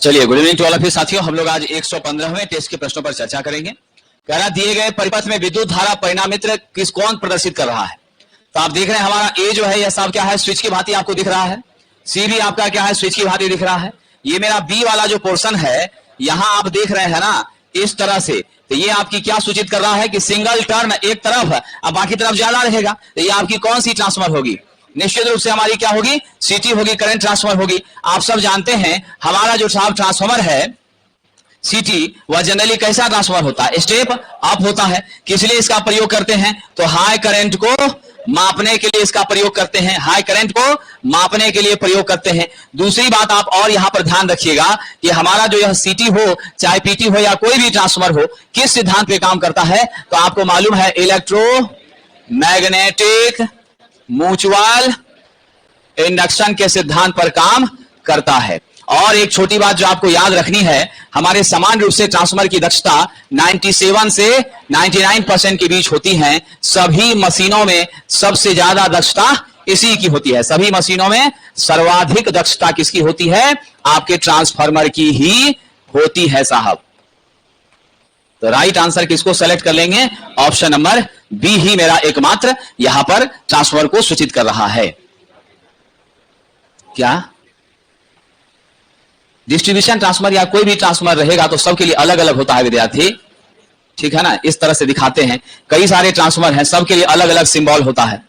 चलिए, good evening to all of you साथियों। हम लोग आज 115वें टेस्ट के प्रश्नों पर चर्चा करेंगे। कह रहा दिए गए परिपथ में विद्युत धारा परिणामित्र कौन प्रदर्शित कर रहा है। तो आप देख रहे हैं हमारा ए जो है यह साहब क्या है, स्विच की भांति आपको दिख रहा है। सी भी आपका क्या है, स्विच की भांति दिख रहा है। ये मेरा बी वाला जो पोर्शन है यहां आप देख रहे हैं ना, इस तरह से। तो ये आपकी क्या सूचित कर रहा है कि सिंगल टर्न एक तरफ है, अब बाकी तरफ ज्यादा रहेगा। तो ये आपकी कौन सी ट्रांसफर होगी? निश्चित रूप से हमारी क्या होगी, सीटी होगी, करंट ट्रांसफर होगी। आप सब जानते हैं हमारा जो साहब ट्रांसफार्मर है सीटी, वह जनरली कैसा ट्रांसफर होता है, स्टेप अप होता है। किस लिए इसका प्रयोग करते हैं? तो हाई करंट को मापने के लिए इसका प्रयोग करते हैं, हाई करंट को मापने के लिए प्रयोग करते हैं। दूसरी बात आप और यहां पर ध्यान रखिएगा कि हमारा जो यह सीटी हो, चाहे पीटी हो या कोई भी ट्रांसफार्मर हो, किस सिद्धांत पे काम करता है? तो आपको मालूम है, इलेक्ट्रोमैग्नेटिक म्यूचुअल इंडक्शन के सिद्धांत पर काम करता है। और एक छोटी बात जो आपको याद रखनी है, हमारे समान रूप से ट्रांसफार्मर की दक्षता 97 से 99% के बीच होती है। सभी मशीनों में सबसे ज्यादा दक्षता इसी की होती है। सभी मशीनों में सर्वाधिक दक्षता किसकी होती है? आपके ट्रांसफार्मर की ही होती है साहब। तो राइट आंसर किसको सेलेक्ट कर लेंगे? ऑप्शन नंबर बी ही मेरा एकमात्र यहां पर ट्रांसफार्मर को सूचित कर रहा है। क्या डिस्ट्रीब्यूशन ट्रांसफार्मर या कोई भी ट्रांसफार्मर रहेगा तो सबके लिए अलग अलग होता है विद्यार्थी, ठीक है ना। इस तरह से दिखाते हैं, कई सारे ट्रांसफार्मर हैं, सबके लिए अलग अलग सिंबल होता है।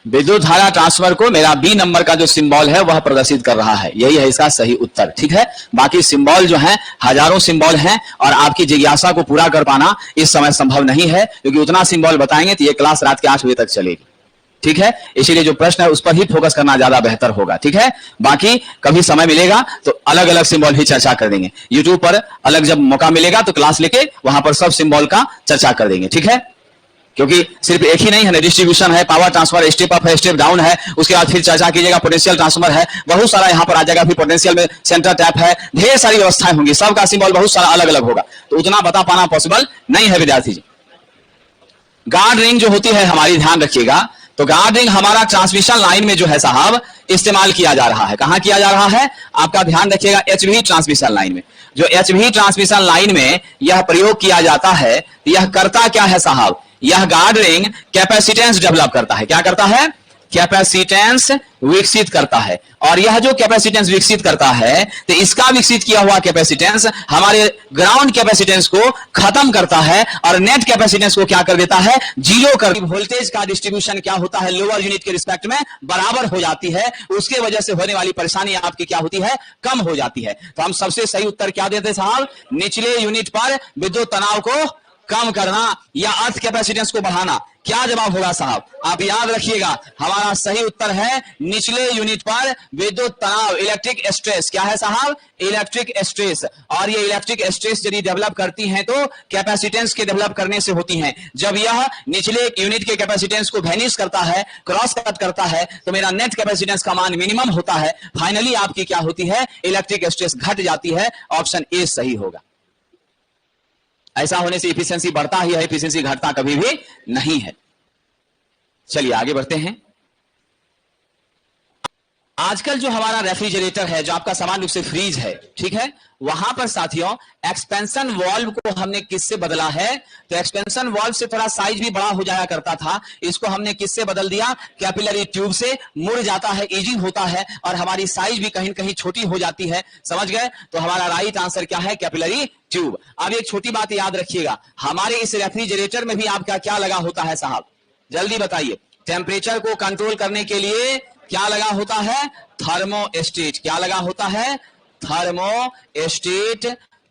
विद्युत धारा ट्रांसफर को मेरा बी नंबर का जो सिंबल है वह प्रदर्शित कर रहा है। यही है इसका सही उत्तर, ठीक है। बाकी सिंबल जो है हजारों सिंबल हैं और आपकी जिज्ञासा को पूरा कर पाना इस समय संभव नहीं है, क्योंकि उतना सिंबल बताएंगे तो ये क्लास रात के 8 बजे तक चलेगी, ठीक है। इसीलिए जो प्रश्न है उस पर ही फोकस करना ज्यादा बेहतर होगा, ठीक है। बाकी कभी समय मिलेगा तो अलग अलग सिंबल ही चर्चा कर देंगे। यूट्यूब पर अलग जब मौका मिलेगा तो क्लास लेके वहां पर सब सिंबल का चर्चा कर देंगे, ठीक है। क्योंकि सिर्फ एक ही नहीं है, डिस्ट्रीब्यूशन है, पावर ट्रांसफर, स्टेप अप है, स्टेप डाउन है, उसके बाद फिर चर्चा कीजिएगा पोटेंशियल ट्रांसफर है, बहुत सारा यहां पर आ जाएगा। फिर पोटेंशियल में सेंटर टैप है, ढेर सारी व्यवस्थाएं होंगी, सबका सिंबल बहुत सारा अलग अलग होगा, तो उतना बता पाना पॉसिबल नहीं है विद्यार्थी जी। गार्ड रिंग जो होती है हमारी, ध्यान रखिएगा, तो गार्ड रिंग हमारा ट्रांसमिशन लाइन में जो है साहब इस्तेमाल किया जा रहा है। कहां किया जा रहा है? आपका ध्यान रखिएगा, एचवी ट्रांसमिशन लाइन में। जो एचवी ट्रांसमिशन लाइन में यह प्रयोग किया जाता है, यह करता क्या है साहब? यह गार्ड रिंग कैपेसिटेंस डेवलप करता है। क्या करता है? कैपेसिटेंस विकसित करता है। और यह जो कैपेसिटेंस विकसित करता है, तो इसका विकसित किया हुआ कैपेसिटेंस हमारे ग्राउंड कैपेसिटेंस को खत्म करता है और नेट कैपेसिटेंस को क्या कर देता है? जीरो कर। वोल्टेज का डिस्ट्रीब्यूशन क्या होता है? लोअर यूनिट के रिस्पेक्ट में बराबर हो जाती है। उसके वजह से होने वाली परेशानी आपकी क्या होती है? कम हो जाती है। तो हम सबसे सही उत्तर क्या देते साहब? निचले यूनिट पर विद्युत तनाव को कम करना या अर्थ कैपेसिटेंस को बढ़ाना। क्या जवाब होगा साहब? आप याद रखिएगा, हमारा सही उत्तर है निचले यूनिट पर विद्युत तनाव, इलेक्ट्रिक स्ट्रेस। क्या है साहब? Electric stress. और ये इलेक्ट्रिक स्ट्रेस यदि डेवलप करती हैं तो कैपेसिटेंस के डेवलप करने से होती हैं। जब यह निचले यूनिट के कैपेसिटेंस को वैनिश करता है, क्रॉस कट करता है, तो मेरा नेट कैपेसिटेंस का मान मिनिमम होता है। फाइनली आपकी क्या होती है? इलेक्ट्रिक स्ट्रेस घट जाती है। ऑप्शन ए सही होगा। ऐसा होने से इफिशिएंसी बढ़ता ही है, इफिशिएंसी घटता कभी भी नहीं है। चलिए आगे बढ़ते हैं। आजकल जो हमारा रेफ्रिजरेटर है, जो आपका सामान्य रूप से फ्रीज है, ठीक है, वहां पर साथियों एक्सपेंशन वाल्व को हमने किससे बदला है? तो एक्सपेंशन वाल्व से थोड़ा साइज भी बड़ा हो जाया करता था, इसको हमने किससे बदल दिया? कैपिलरी ट्यूब से। मुड़ जाता है, इजिंग होता है और हमारी साइज भी कहीं कहीं छोटी हो जाती है। समझ गए? तो हमारा राइट आंसर क्या है? Capillary tube. अब एक छोटी बात याद रखिएगा, हमारे इस रेफ्रिजरेटर में भी आपका क्या लगा होता है साहब? जल्दी बताइए। टेम्परेचर को कंट्रोल करने के लिए क्या लगा होता है? थर्मोस्टेट। क्या लगा होता है? थर्मोस्टेट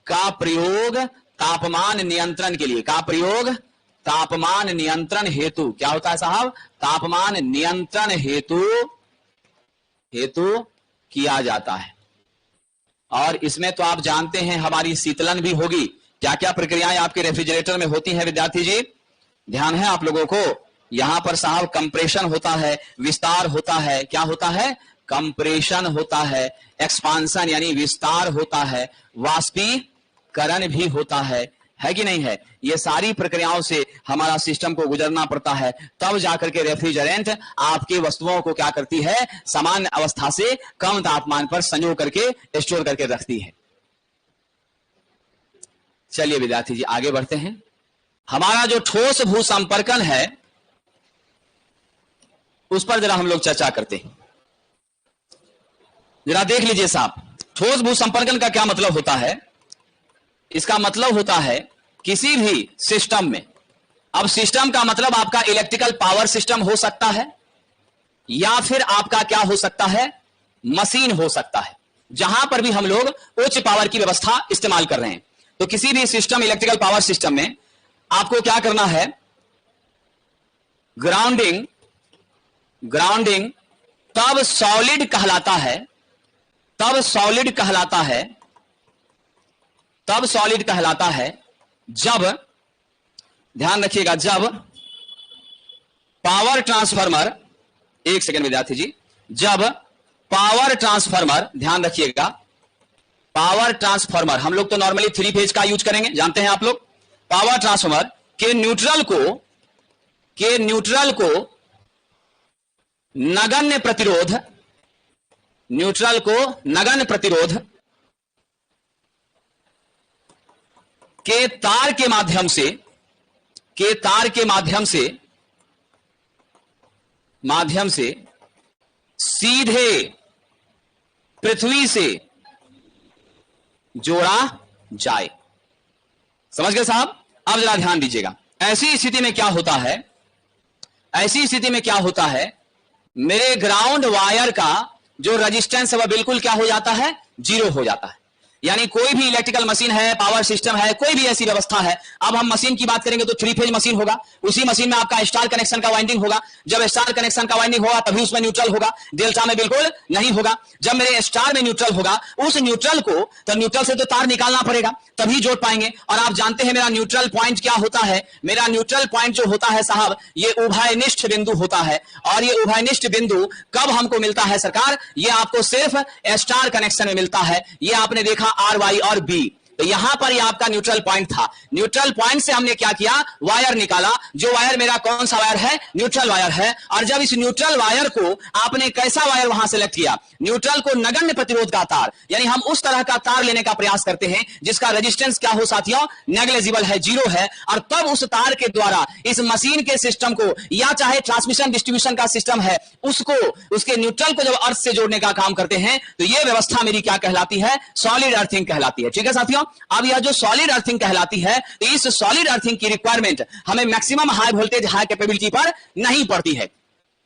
का प्रयोग तापमान नियंत्रण के लिए। का प्रयोग? तापमान नियंत्रण हेतु। क्या होता है साहब? तापमान नियंत्रण हेतु किया जाता है। और इसमें तो आप जानते हैं हमारी शीतलन भी होगी। क्या क्या प्रक्रियाएं आपके रेफ्रिजरेटर में होती हैं विद्यार्थी जी? ध्यान है आप लोगों को। यहां पर साहब कंप्रेशन होता है, विस्तार होता है। क्या होता है? कंप्रेशन होता है, एक्सपांशन यानी विस्तार होता है, वाष्पीकरण भी होता है, है कि नहीं है? ये सारी प्रक्रियाओं से हमारा सिस्टम को गुजरना पड़ता है, तब जाकर के रेफ्रिजरेंट आपकी वस्तुओं को क्या करती है, सामान्य अवस्था से कम तापमान पर संजो करके स्टोर करके रखती है। चलिए विद्यार्थी जी आगे बढ़ते हैं। हमारा जो ठोस भू संपर्कन है उस पर जरा हम लोग चर्चा करते हैं। जरा देख लीजिए साहब, ठोस भू संपर्कन का क्या मतलब होता है? इसका मतलब होता है किसी भी सिस्टम में, अब सिस्टम का मतलब आपका इलेक्ट्रिकल पावर सिस्टम हो सकता है या फिर आपका क्या हो सकता है, मशीन हो सकता है, जहां पर भी हम लोग उच्च पावर की व्यवस्था इस्तेमाल कर रहे हैं। तो किसी भी सिस्टम, इलेक्ट्रिकल पावर सिस्टम में आपको क्या करना है, ग्राउंडिंग तब सॉलिड कहलाता है, तब सॉलिड कहलाता है जब, ध्यान रखिएगा, जब पावर ट्रांसफार्मर, एक सेकंड विद्यार्थी जी, जब पावर ट्रांसफार्मर, ध्यान रखिएगा, पावर ट्रांसफार्मर, हम लोग तो नॉर्मली 3 फेज का यूज करेंगे, जानते हैं आप लोग। पावर ट्रांसफार्मर के न्यूट्रल को नगण्य प्रतिरोध के तार के माध्यम से सीधे पृथ्वी से जोड़ा जाए। समझ गए साहब? अब जरा ध्यान दीजिएगा, ऐसी स्थिति में क्या होता है, मेरे ग्राउंड वायर का जो रेजिस्टेंस है वह बिल्कुल क्या हो जाता है, 0 हो जाता है। यानी कोई भी इलेक्ट्रिकल मशीन है, पावर सिस्टम है, कोई भी ऐसी व्यवस्था है, अब हम मशीन की बात करेंगे तो 3 फेज मशीन होगा, उसी मशीन में आपका स्टार कनेक्शन का वाइंडिंग होगा। जब स्टार कनेक्शन का वाइंडिंग होगा तभी उसमें न्यूट्रल होगा, डेल्टा में बिल्कुल नहीं होगा। जब मेरे स्टार में न्यूट्रल होगा, उस न्यूट्रल को तो न्यूट्रल से तो तार निकालना पड़ेगा तभी जोड़ पाएंगे। और आप जानते हैं मेरा न्यूट्रल पॉइंट क्या होता है, मेरा न्यूट्रल पॉइंट जो होता है साहब, ये उभयनिष्ठ बिंदु होता है। और ये उभयनिष्ठ बिंदु कब हमको मिलता है सरकार, ये आपको सिर्फ स्टार कनेक्शन में मिलता है। ये आपने देखा आर वाई और बी, तो यहां पर ये आपका न्यूट्रल पॉइंट था। न्यूट्रल पॉइंट से हमने क्या किया, वायर निकाला, जो वायर मेरा कौन सा वायर है, न्यूट्रल वायर है। और जब इस न्यूट्रल वायर को आपने कैसा वायर वहां सेलेक्ट किया, न्यूट्रल को नगण्य प्रतिरोध का तार, यानी हम उस तरह का तार लेने का प्रयास करते हैं जिसका रेजिस्टेंस क्या हो साथियों, नेग्लिजिबल है, 0 है। और तब उस तार के द्वारा इस मशीन के सिस्टम को, या चाहे ट्रांसमिशन डिस्ट्रीब्यूशन का सिस्टम है, उसको, उसके न्यूट्रल को जब अर्थ से जोड़ने का काम करते हैं, तो यह व्यवस्था मेरी क्या कहलाती है, सॉलिड अर्थिंग कहलाती है। ठीक है साथियों? अब यह जो सॉलिड अर्थिंग कहलाती है, तो इस सॉलिड अर्थिंग की रिक्वायरमेंट हमें maximum high voltage high capability पर नहीं पड़ती है।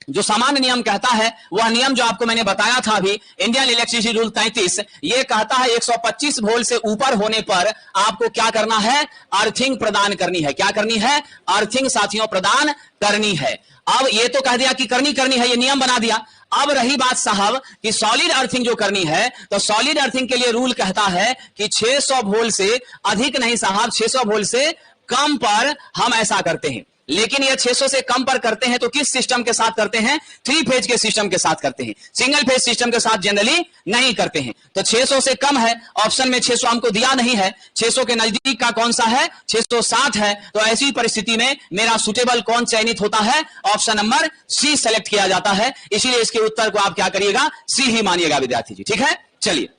जो सामान्य नियम कहता है, वह नियम जो आपको मैंने बताया था अभी, इंडियन इलेक्ट्रिसिटी रूल 33, ये कहता है 125 वोल्ट से ऊपर होने पर आपको क्या करना है, अर्थिंग प्रदान करनी है। क्या करनी है, अर्थिंग साथियों प्रदान करनी है। अब ये तो कह दिया कि करनी है, ये नियम बना दिया। अब रही बात साहब कि सॉलिड अर्थिंग जो करनी है, तो सॉलिड अर्थिंग के लिए रूल कहता है कि 600 वोल्ट से अधिक नहीं साहब, 600 वोल्ट से कम पर हम ऐसा करते हैं। लेकिन ये 600 से कम पर करते हैं तो किस सिस्टम के साथ करते हैं, 3 फेज के सिस्टम के साथ करते हैं, सिंगल फेज सिस्टम के साथ जनरली नहीं करते हैं। तो 600 से कम है, ऑप्शन में 600 हमको दिया नहीं है, 600 के नजदीक का कौन सा है, 660 है। तो ऐसी परिस्थिति में मेरा सुटेबल कौन चयनित होता है, ऑप्शन नंबर सी सेलेक्ट किया जाता है। इसीलिए इसके उत्तर को आप क्या करिएगा, सी ही मानिएगा विद्यार्थी जी। ठीक है, चलिए,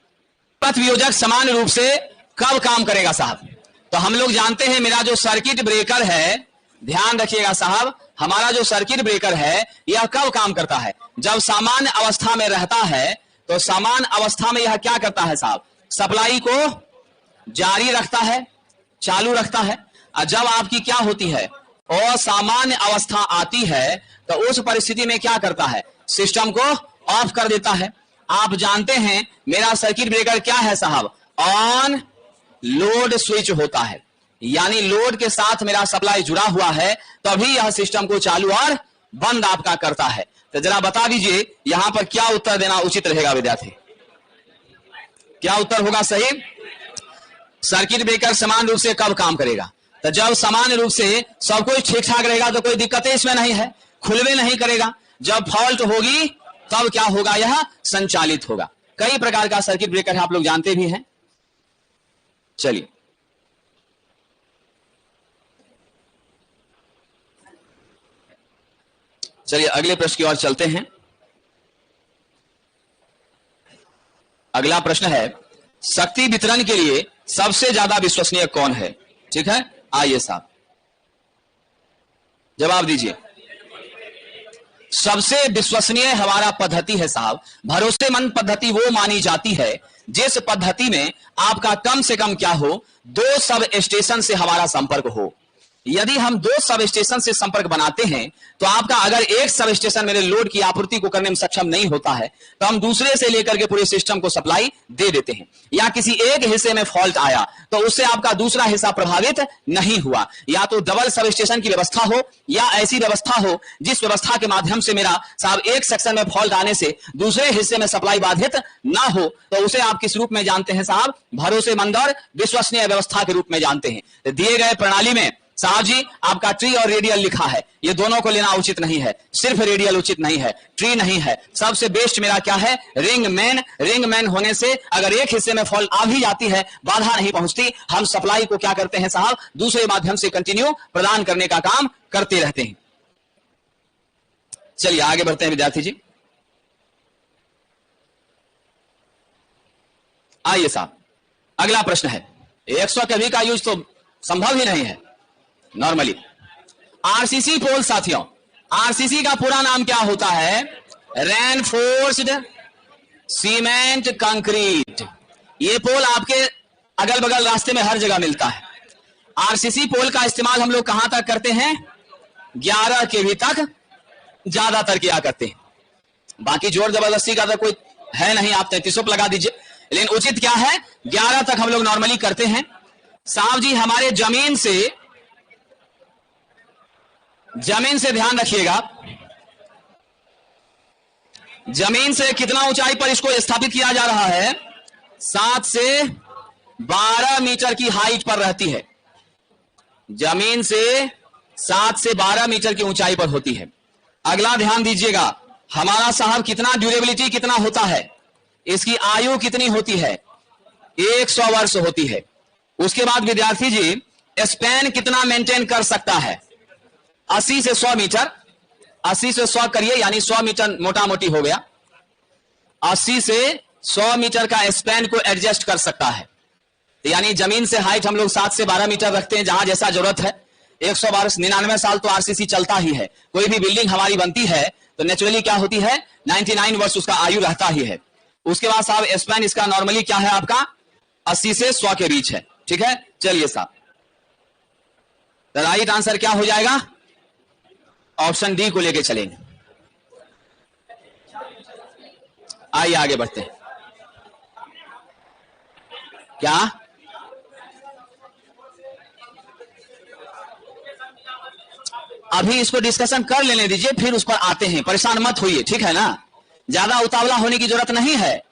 पथ वियोजक समान रूप से कब काम करेगा साहब? तो हम लोग जानते हैं मेरा जो सर्किट ब्रेकर है, ध्यान रखिएगा साहब, हमारा जो सर्किट ब्रेकर है यह कब काम करता है, जब सामान्य अवस्था में रहता है। तो सामान्य अवस्था में यह क्या करता है साहब, सप्लाई को जारी रखता है, चालू रखता है। और जब आपकी क्या होती है, असामान्य अवस्था आती है, तो उस परिस्थिति में क्या करता है, सिस्टम को ऑफ कर देता है। आप जानते हैं मेरा सर्किट ब्रेकर क्या है साहब, ऑन लोड स्विच होता है, यानी लोड के साथ मेरा सप्लाई जुड़ा हुआ है, तभी यह सिस्टम को चालू और बंद आपका करता है। तो जरा बता दीजिए यहां पर क्या उत्तर देना उचित रहेगा विद्यार्थी, क्या उत्तर होगा सही? सर्किट ब्रेकर समान रूप से कब काम करेगा, तो जब सामान्य रूप से सब कुछ ठीक ठाक रहेगा, तो कोई दिक्कतें इसमें नहीं है, खुलवे नहीं करेगा। जब फॉल्ट होगी तब क्या होगा, यह संचालित होगा। कई प्रकार का सर्किट ब्रेकर है, आप लोग जानते भी हैं। चलिए, चलिए अगले प्रश्न की ओर चलते हैं। अगला प्रश्न है, शक्ति वितरण के लिए सबसे ज्यादा विश्वसनीय कौन है? ठीक है, आइए साहब जवाब दीजिए। सबसे विश्वसनीय हमारा पद्धति है साहब, भरोसेमंद पद्धति वो मानी जाती है जिस पद्धति में आपका कम से कम क्या हो, 2 सब स्टेशन से हमारा संपर्क हो। यदि हम 2 सब स्टेशन से संपर्क बनाते हैं तो आपका अगर एक सब स्टेशन मेरे लोड की आपूर्ति को करने में सक्षम नहीं होता है तो हम दूसरे से लेकर के पूरे सिस्टम को सप्लाई दे देते हैं, या किसी एक हिस्से में फॉल्ट आया तो उससे आपका दूसरा हिस्सा प्रभावित नहीं हुआ। या तो डबल सब स्टेशन की व्यवस्था हो या ऐसी व्यवस्था हो जिस व्यवस्था के माध्यम से मेरा साहब एक सेक्शन में फॉल्ट आने से दूसरे हिस्से में सप्लाई बाधित ना हो, तो उसे आप किस रूप में जानते हैं साहब? भरोसेमंद और विश्वसनीय व्यवस्था के रूप में जानते हैं। तो दिए गए प्रणाली में साहब जी आपका ट्री और रेडियल लिखा है, ये दोनों को लेना उचित नहीं है, सिर्फ रेडियल उचित नहीं है, ट्री नहीं है। सबसे बेस्ट मेरा क्या है? Ring man. रिंग मैन होने से अगर एक हिस्से में फॉल्ट आ भी जाती है, बाधा नहीं पहुंचती, हम सप्लाई को क्या करते हैं साहब? दूसरे माध्यम से कंटिन्यू प्रदान करने का काम करते रहते हैं। चलिए आगे बढ़ते हैं विद्यार्थी जी। आइए साहब अगला प्रश्न है, 100 केवी का यूज तो संभव ही नहीं है नॉर्मली। आरसीसी पोल साथियों, आरसीसी का पूरा नाम क्या होता है? Reinforced cement concrete. ये पोल आपके अगल बगल रास्ते में हर जगह मिलता है। आरसीसी पोल का इस्तेमाल हम लोग कहां तक करते हैं? 11 केवी तक ज्यादातर किया करते हैं। बाकी जोर जबरदस्ती का तो कोई है नहीं, आप 3300 लगा दीजिए, लेकिन उचित क्या है? 11 तक हम लोग नॉर्मली करते हैं। साहब जी हमारे जमीन से ध्यान रखिएगा, जमीन से कितना ऊंचाई पर इसको स्थापित किया जा रहा है? 7 से 12 मीटर की हाइट पर रहती है। जमीन से 7 से 12 मीटर की ऊंचाई पर होती है। अगला ध्यान दीजिएगा, हमारा साहब कितना ड्यूरेबिलिटी कितना होता है? इसकी आयु कितनी होती है? 100 वर्ष होती है। उसके बाद विद्यार्थी जी स्पैन कितना मेंटेन कर सकता है? 80 से 100 मीटर। 80 से 100 करिए, यानी 100 मीटर मोटा मोटी हो गया। 80 से 100 मीटर का स्पैन को एडजस्ट कर सकता है। यानी जमीन से हाइट हम लोग 7 से 12 मीटर रखते हैं, जहां जैसा जरूरत है। 100 वर्ष 99 साल तो आरसीसी चलता ही है। कोई भी बिल्डिंग हमारी बनती है तो नेचुरली क्या होती है? 99 वर्ष उसका आयु रहता ही है। उसके बाद साहब स्पैन इसका नॉर्मली क्या है आपका? 80 से 100 के बीच है। ठीक है, चलिए साहब राइट आंसर क्या हो जाएगा? ऑप्शन डी को लेके चलेंगे। आइए आगे बढ़ते हैं। क्या अभी इसको डिस्कशन कर लेने दीजिए, फिर उस पर आते हैं, परेशान मत होइए, ठीक है ना? ज्यादा उतावला होने की जरूरत नहीं है।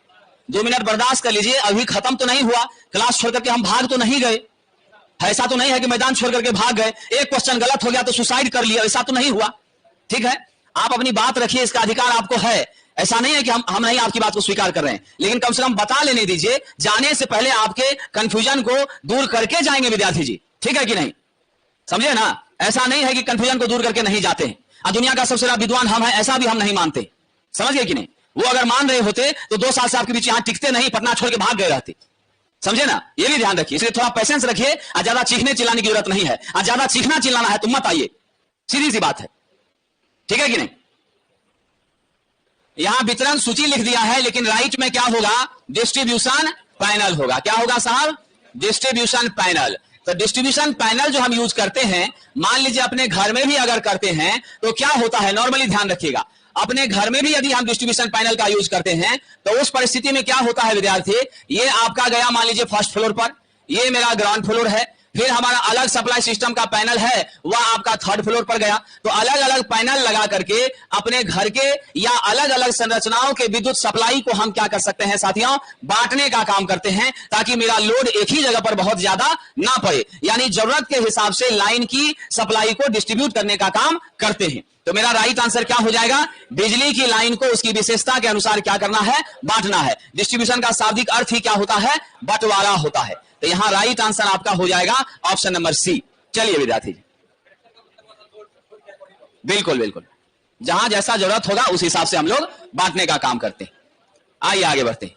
2 मिनट बर्दाश्त कर लीजिए, अभी खत्म तो नहीं हुआ, क्लास छोड़ करके हम भाग तो नहीं गए। ऐसा तो नहीं है कि मैदान छोड़ करके भाग गए, एक क्वेश्चन गलत हो गया तो सुसाइड कर लिया, ऐसा तो नहीं हुआ। ठीक है, आप अपनी बात रखिए, इसका अधिकार आपको है। ऐसा नहीं है कि हम नहीं आपकी बात को स्वीकार कर रहे हैं, लेकिन कम से कम बता लेने दीजिए, जाने से पहले आपके कंफ्यूजन को दूर करके जाएंगे विद्यार्थी जी। ठीक है कि नहीं? समझे ना? ऐसा नहीं है कि कंफ्यूजन को दूर करके नहीं जाते हैं। दुनिया का सबसे बड़ा विद्वान हम हैं, ऐसा भी हम नहीं मानते। समझ गए कि नहीं? वो अगर मान रहे होते तो 2 साल से आपके बीच यहां टिकते नहीं, पटना छोड़ के भाग गए रहते। समझे ना? ये भी ध्यान रखिए, इसलिए थोड़ा पेशेंस रखिए। ज्यादा चीखने चिल्लाने की जरूरत नहीं है। ज्यादा चीखना चिल्लाना है तो मत आइए, सीधी सी बात है। ठीक है कि नहीं? यहां वितरण सूची लिख दिया है, लेकिन राइट में क्या होगा? डिस्ट्रीब्यूशन पैनल होगा। क्या होगा साहब? Distribution panel. तो डिस्ट्रीब्यूशन पैनल जो हम यूज करते हैं, मान लीजिए अपने घर में भी अगर करते हैं तो क्या होता है? नॉर्मली ध्यान रखिएगा, अपने घर में भी यदि हम डिस्ट्रीब्यूशन पैनल का यूज करते हैं तो उस परिस्थिति में क्या होता है विद्यार्थी? ये आपका गया मान लीजिए फर्स्ट फ्लोर पर, ये मेरा ग्राउंड फ्लोर है, फिर हमारा अलग सप्लाई सिस्टम का पैनल है, वह आपका 3rd फ्लोर पर गया। तो अलग अलग पैनल लगा करके अपने घर के या अलग अलग संरचनाओं के विद्युत सप्लाई को हम क्या कर सकते हैं साथियों? बांटने का काम करते हैं, ताकि मेरा लोड एक ही जगह पर बहुत ज्यादा ना पड़े। यानी जरूरत के हिसाब से लाइन की सप्लाई को डिस्ट्रीब्यूट करने का काम करते हैं। तो मेरा राइट आंसर क्या हो जाएगा? बिजली की लाइन को उसकी विशेषता के अनुसार क्या करना है? बांटना है। डिस्ट्रीब्यूशन का शाब्दिक अर्थ ही क्या होता है? बंटवारा होता है। तो यहां राइट आंसर आपका हो जाएगा ऑप्शन नंबर सी। चलिए विद्यार्थी जी, बिल्कुल बिल्कुल जहां जैसा जरूरत होगा उस हिसाब से हम लोग बांटने का काम करते हैं। आइए आगे बढ़ते हैं।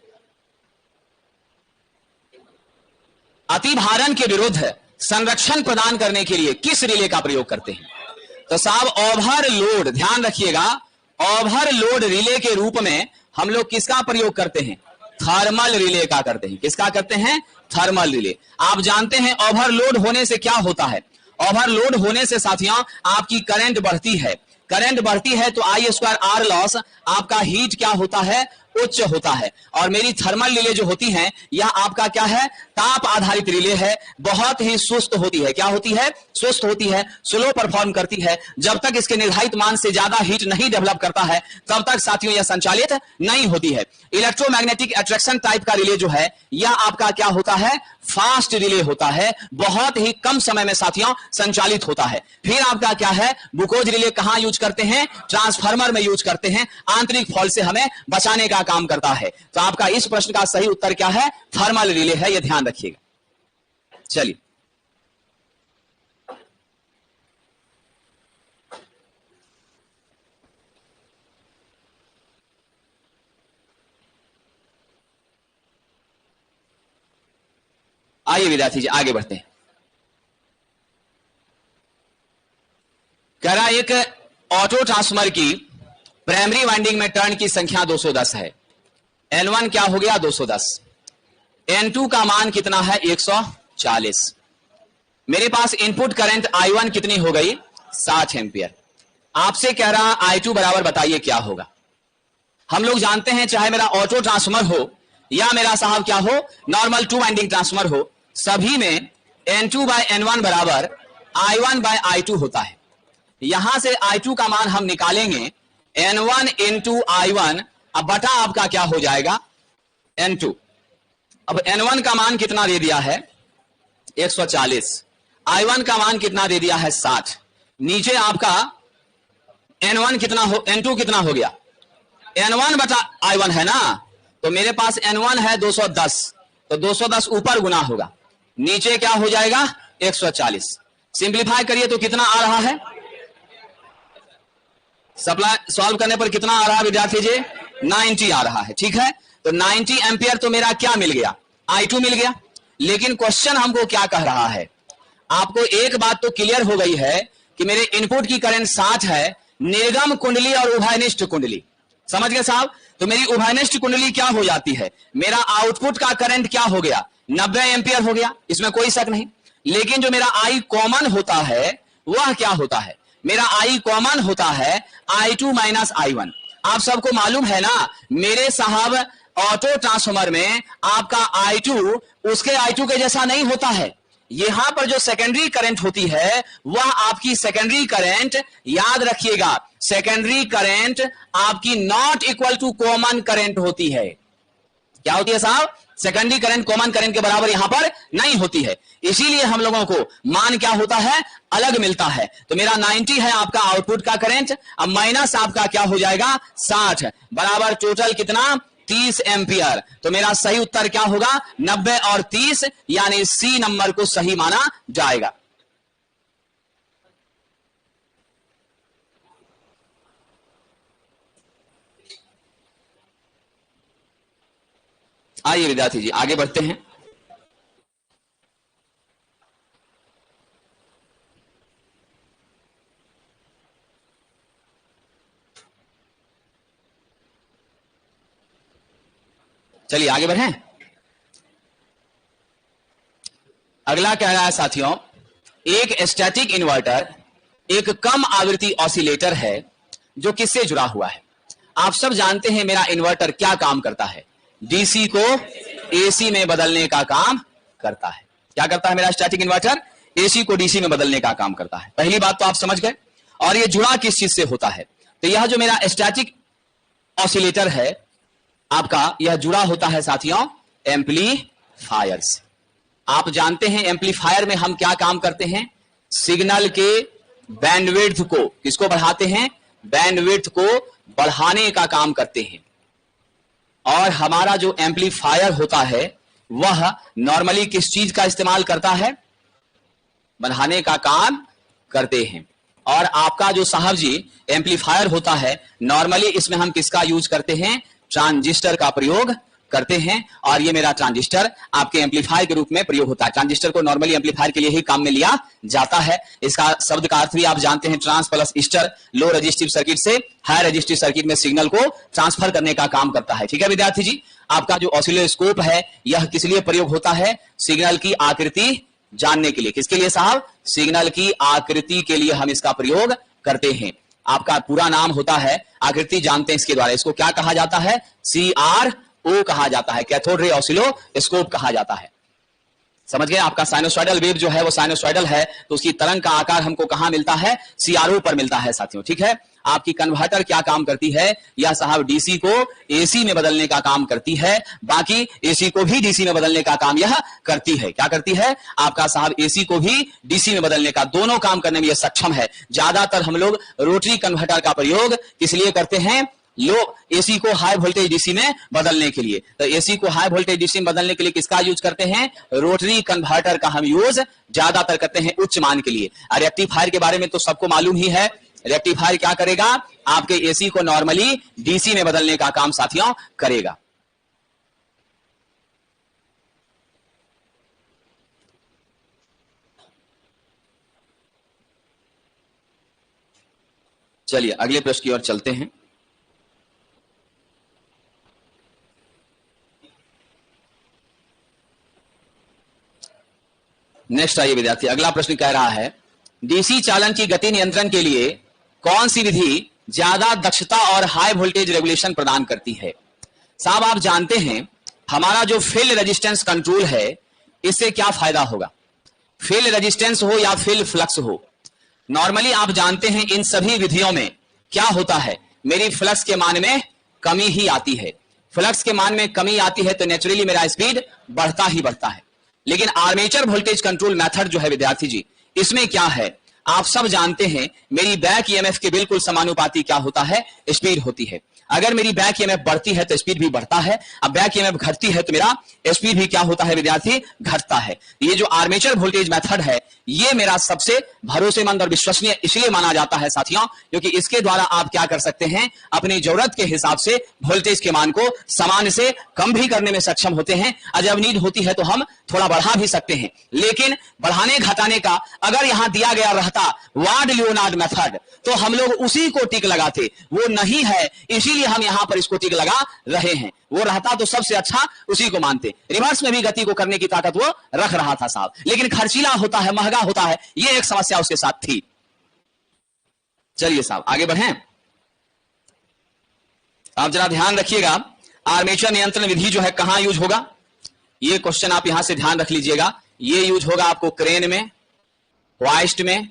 अतिभारण के विरुद्ध संरक्षण प्रदान करने के लिए किस रिले का प्रयोग करते हैं? तो साहब ओवरलोड, ध्यान रखिएगा, ओवरलोड रिले के रूप में हम लोग किसका प्रयोग करते हैं? थर्मल रिले का करते हैं। किसका करते हैं? Thermal relay. आप जानते हैं ओवरलोड होने से क्या होता है? ओवरलोड होने से साथियों आपकी करंट बढ़ती है। करंट बढ़ती है तो आई स्क्वायर आर लॉस, आपका हीट क्या होता है? उच्च होता है। और मेरी थर्मल रिले जो होती हैं यह आपका क्या है? ताप आधारित रिले है। बहुत ही सुस्त होती है। क्या होती है? सुस्त होती है, स्लो परफॉर्म करती है। जब तक इसके निर्धारित मान से ज्यादा हीट नहीं डेवलप करता है तब तक साथियों यह संचालित नहीं होती है। इलेक्ट्रोमैग्नेटिक अट्रैक्शन टाइप का रिले जो है यह आपका क्या होता है? फास्ट रिले होता है, बहुत ही कम समय में साथियों संचालित होता है। फिर आपका क्या है? बुकोज रिले कहां यूज करते हैं? ट्रांसफार्मर में यूज करते हैं। आंतरिक फॉल्ट से हमें बचाने का काम करता है। तो आपका इस प्रश्न का सही उत्तर क्या है? थर्मल रिले है, यह ध्यान रखिएगा। चलिए आइए विद्यार्थी जी आगे बढ़ते हैं। कह रहा एक ऑटो ट्रांसफार्मर की प्राइमरी वाइंडिंग में टर्न की संख्या 210 है। N1 क्या हो गया? 210। N2 का मान कितना है? 140। मेरे पास इनपुट करंट I1 कितनी हो गई? 60 एम्पियर। आपसे कह रहा I2 बराबर बताइए क्या होगा। हम लोग जानते हैं चाहे मेरा ऑटो ट्रांसफार्मर हो या मेरा साहब क्या हो? नॉर्मल टू वाइंडिंग ट्रांसफार्मर हो, सभी में N2 बाय N1 बराबर I1 बाय I2 होता है। यहां से I2 का मान हम निकालेंगे N1 इंटू I1, अब बटा आपका क्या हो जाएगा? N2। अब N1 का मान कितना दे दिया है? 140। I1 का मान कितना दे दिया है? 60। नीचे आपका N1 कितना हो, N2 कितना हो गया? N1 बटा I1 है ना, तो मेरे पास N1 है 210, तो 210 ऊपर गुना होगा, नीचे क्या हो जाएगा? 140। सिंप्लीफाई करिए तो कितना आ रहा है? सप्लाई सॉल्व करने पर कितना आ रहा है विद्यार्थी जी? 90 आ रहा है। ठीक है, तो 90 एम्पियर तो मेरा क्या मिल गया? I2 मिल गया। लेकिन क्वेश्चन हमको क्या कह रहा है? आपको एक बात तो क्लियर हो गई है कि मेरे इनपुट की करंट 60 है, निर्गम कुंडली और उभयनिष्ठ कुंडली, समझ गए साहब? तो मेरी उभयनिष्ठ कुंडली क्या हो जाती है? मेरा आउटपुट का करंट क्या हो गया? 90 एम्पियर हो गया, इसमें कोई शक नहीं। लेकिन जो मेरा आई कॉमन होता है वह क्या होता है? मेरा आई कॉमन होता है I2 माइनस I1। आप सबको मालूम है ना, मेरे साहब ऑटो ट्रांसफार्मर में आपका I2 उसके I2 के जैसा नहीं होता है। यहां पर जो सेकेंडरी करंट होती है वह आपकी सेकेंडरी करंट, याद रखिएगा, सेकेंडरी करंट आपकी not equal to common current होती है। क्या होती है साहब? सेकेंडरी करंट कॉमन करंट के बराबर यहां पर नहीं होती है। इसीलिए हम लोगों को मान क्या होता है? अलग मिलता है। तो मेरा 90 है आपका आउटपुट का करंट, अब माइनस आपका क्या हो जाएगा? 60 बराबर टोटल कितना? 30 एम्पियर। तो मेरा सही उत्तर क्या होगा? 90 और 30, यानी सी नंबर को सही माना जाएगा। आइए विद्यार्थी जी आगे बढ़ते हैं। चलिए आगे बढ़ें। अगला कह रहा है साथियों, एक स्टैटिक इन्वर्टर एक कम आवृत्ति ऑसिलेटर है जो किससे जुड़ा हुआ है? आप सब जानते हैं मेरा इन्वर्टर क्या काम करता है? डीसी को एसी में बदलने का काम करता है। क्या करता है मेरा स्टैटिक इन्वर्टर? एसी को डीसी में बदलने का काम करता है। पहली बात तो आप समझ गए। और ये जुड़ा किस चीज से होता है? तो यह जो मेरा स्टैटिक ऑसिलेटर है आपका, यह जुड़ा होता है साथियों एम्पलीफायर से। आप जानते हैं एम्पलीफायर में हम क्या काम करते हैं? सिग्नल के बैंडविड्थ को, किसको बढ़ाते हैं? बैंडविड्थ को बढ़ाने का काम करते हैं। और हमारा जो एम्पलीफायर होता है वह नॉर्मली किस चीज का इस्तेमाल करता है? बढ़ाने का काम करते हैं। और आपका जो साहब जी एम्पलीफायर होता है, नॉर्मली इसमें हम किसका यूज करते हैं? ट्रांजिस्टर का प्रयोग करते हैं। और ये मेरा ट्रांजिस्टर आपके एम्पलीफायर के रूप में प्रयोग होता है। ट्रांजिस्टर को नॉर्मली एम्पलीफायर के लिए ही काम में लिया जाता है। इसका शब्द का अर्थ भी आप जानते हैं, ट्रांस प्लस स्टर, लो रजिस्टिव सर्किट से हाई रजिस्टिव सर्किट में सिग्नल को ट्रांसफर करने का काम करता है। ठीक है विद्यार्थी जी, आपका जो ऑसिलोस्कोप है यह किस लिए प्रयोग होता है? सिग्नल की आकृति जानने के लिए। किसके लिए साहब? सिग्नल की आकृति के लिए हम इसका प्रयोग करते हैं। आपका पूरा नाम होता है, आकृति जानते हैं इसके द्वारा। इसको क्या कहा जाता है? CRO कहा जाता है, कैथोड रे ऑसिलोस्कोप कहा जाता है। समझ गए? आपका साइनोसॉइडल वेव जो है वो साइनोसॉइडल है, तो उसकी तरंग का आकार हमको कहां मिलता है? CRO पर मिलता है साथियों। ठीक है, आपकी कन्वर्टर क्या काम करती है? यह साहब DC को AC में बदलने का काम करती है, बाकी AC को भी DC में बदलने का काम यह करती है। क्या करती है? आपका साहब AC को भी DC में बदलने का, दोनों काम करने में यह सक्षम है। ज्यादातर हम लोग रोटरी कन्वर्टर का प्रयोग किस लिए करते हैं? लो AC को हाई वोल्टेज DC में बदलने के लिए। तो AC को हाई वोल्टेज DC में बदलने के लिए किसका यूज करते हैं? रोटरी कन्वर्टर का हम यूज ज्यादातर करते हैं उच्च मान के लिए। और रेक्टिफायर के बारे में तो सबको मालूम ही है। रेक्टिफायर क्या करेगा? आपके AC को नॉर्मली DC में बदलने का काम साथियों करेगा। चलिए अगले प्रश्न की ओर चलते हैं। नेक्स्ट आइए विद्यार्थी, अगला प्रश्न कह रहा है DC चालन की गति नियंत्रण के लिए कौन सी विधि ज्यादा दक्षता और हाई वोल्टेज रेगुलेशन प्रदान करती है? साहब आप जानते हैं हमारा जो फील्ड रेजिस्टेंस कंट्रोल है, इससे क्या फायदा होगा? फील्ड रेजिस्टेंस हो या फील्ड फ्लक्स हो, नॉर्मली आप जानते हैं इन सभी विधियों में क्या होता है? मेरी फ्लक्स के मान में कमी ही आती है। फ्लक्स के मान में कमी आती है तो नेचुरली मेरा स्पीड बढ़ता ही बढ़ता है। लेकिन आर्मेचर वोल्टेज कंट्रोल मेथड जो है विद्यार्थी जी, इसमें क्या है? आप सब जानते हैं मेरी बैक ईएमएफ के बिल्कुल समानुपाती क्या होता है? स्पीड होती है। अगर मेरी बैक ईएमएफ बढ़ती है तो स्पीड भी बढ़ता है, अब बैक ईएमएफ घटती है तो मेरा स्पीड भी क्या होता है विद्यार्थी? घटता है। ये जो आर्मेचर वोल्टेज मेथड है ये मेरा सबसे भरोसेमंद और विश्वसनीय इसलिए माना जाता है साथियों, क्योंकि इसके द्वारा आप क्या कर सकते हैं? अपनी जरूरत के हिसाब से वोल्टेज के मान को सामान्य से कम भी करने में सक्षम होते हैं, और जब नीड होती है तो हम थोड़ा बढ़ा भी सकते हैं। लेकिन बढ़ाने घटाने का अगर यहां दिया गया रहता वार्ड लियोनार्ड मेथड, तो हम लोग उसी को टिक लगाते। वो नहीं है, इसीलिए हम यहां पर इसको टिक लगा रहे हैं। वो रहता तो सबसे अच्छा उसी को मानते। रिवर्स में भी गति को करने की ताकत वो रख रहा था साहब, लेकिन खर्चीला होता है, महंगा होता है, ये एक समस्या उसके साथ थी। चलिए साहब आगे बढ़ें। आप जरा ध्यान रखिएगा, आर्मेचर नियंत्रण विधि जो है कहां यूज होगा? ये क्वेश्चन आप यहां से ध्यान रख लीजिएगा। ये यूज होगा आपको क्रेन में, होइस्ट में,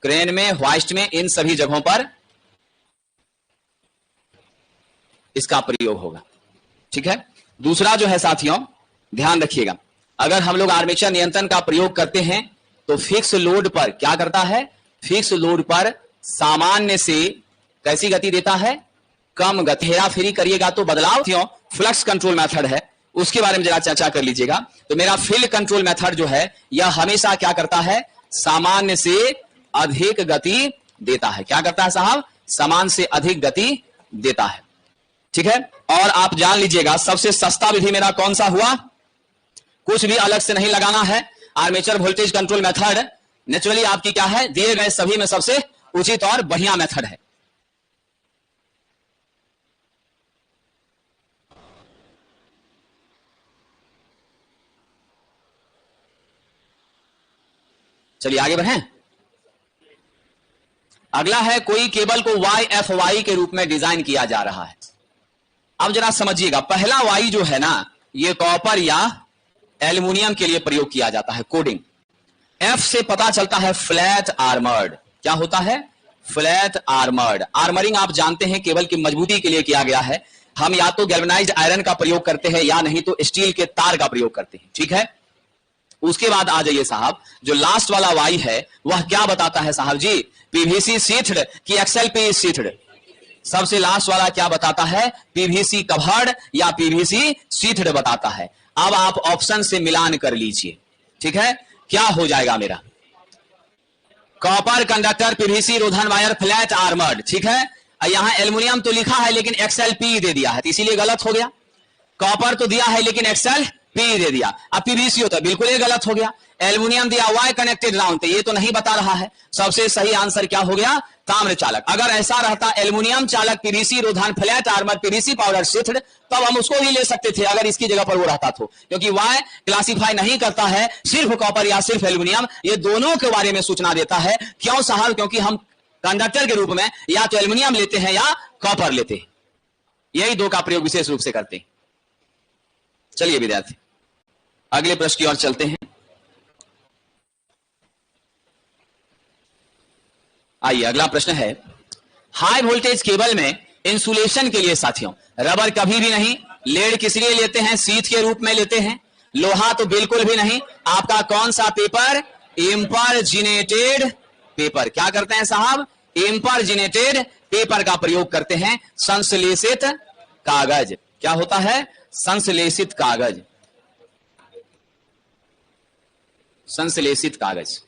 क्रेन में, होइस्ट में, इन सभी जगहों पर इसका प्रयोग होगा। ठीक है, दूसरा जो है साथियों ध्यान रखिएगा, अगर हम लोग आर्मेचर नियंत्रण का प्रयोग करते हैं तो फिक्स लोड पर क्या करता है? फिक्स लोड पर सामान्य से कैसी गति देता है? कम गति। हेरा फेरी करिएगा तो बदलाव क्यों? फ्लक्स कंट्रोल मेथड है, उसके बारे में जरा चर्चा कर लीजिएगा। तो मेरा फील्ड कंट्रोल मेथड जो है यह हमेशा क्या करता है? सामान्य से अधिक गति देता है। क्या करता है साहब? सामान्य से अधिक गति देता है। ठीक है, और आप जान लीजिएगा सबसे सस्ता विधि मेरा कौन सा हुआ? कुछ भी अलग से नहीं लगाना है। Armature voltage control method naturally आपकी क्या है? दिए गए सभी में सबसे उचित और बढ़िया मेथड है। चलिए आगे बढ़ें। अगला है कोई केबल को YFY के रूप में डिजाइन किया जा रहा है। अब जरा समझिएगा, पहला Y जो है ना, ये कॉपर या एल्युमिनियम के लिए प्रयोग किया जाता है कोडिंग। F से पता चलता है फ्लैट आर्मर्ड। क्या होता है? Flat armoured. आर्मरिंग आप जानते हैं केबल की मजबूती के लिए किया गया है। हम या तो गैल्वेनाइज्ड आयरन का प्रयोग करते हैं या नहीं तो स्टील के तार का प्रयोग करते हैं। ठीक है, उसके बाद आ जाइए साहब, जो लास्ट वाला Y है वह क्या बताता है साहब जी? PVC शीथड कि XLP शीथड? सबसे लास्ट वाला क्या बताता है? PVC कवर्ड या PVC शीथड बताता है। अब आप ऑप्शन से मिलान कर लीजिए। ठीक है, क्या हो जाएगा मेरा? कॉपर कंडक्टर पीवीसी रोधन वायर फ्लैट आर्मर्ड, ठीक है। यहां एल्युमिनियम तो लिखा है लेकिन XLP दे दिया है, तो इसीलिए गलत हो गया। कॉपर तो दिया है लेकिन XLP दे दिया। अब पीवीसी होता बिल्कुल ये गलत हो गया। एल्युमिनियम दिया वाई कनेक्टेड राउंड, तो ये तो नहीं बता रहा है। सबसे सही आंसर क्या हो गया? ताम्र चालक। अगर ऐसा रहता एल्युमिनियम चालक पीवीसी रोधन flat armour PVC powder sheathed, तब हम उसको ही ले सकते थे अगर इसकी जगह पर वो रहता तो, क्योंकि वाई क्लासिफाई नहीं करता है सिर्फ कॉपर या सिर्फ एल्युमिनियम, ये दोनों के बारे में सूचना देता है। क्यों साहब? क्योंकि हम कंडक्टर के रूप में या तो एल्युमिनियम लेते हैं या कॉपर लेते हैं, यही दो का प्रयोग विशेष रूप से करते हैं। चलिए विद्यार्थी अगले प्रश्न की ओर चलते हैं। आइए अगला प्रश्न है, हाई वोल्टेज केबल में इंसुलेशन के लिए साथियों रबर कभी भी नहीं, लेड किस लिए लेते हैं? शीथ के रूप में लेते हैं। लोहा तो बिल्कुल भी नहीं। आपका कौन सा पेपर? इम्परजिनेटेड पेपर। क्या करते हैं साहब? इम्परजिनेटेड पेपर का प्रयोग करते हैं। संश्लेषित कागज। क्या होता है? संश्लेषित कागज। संश्लेषित कागज।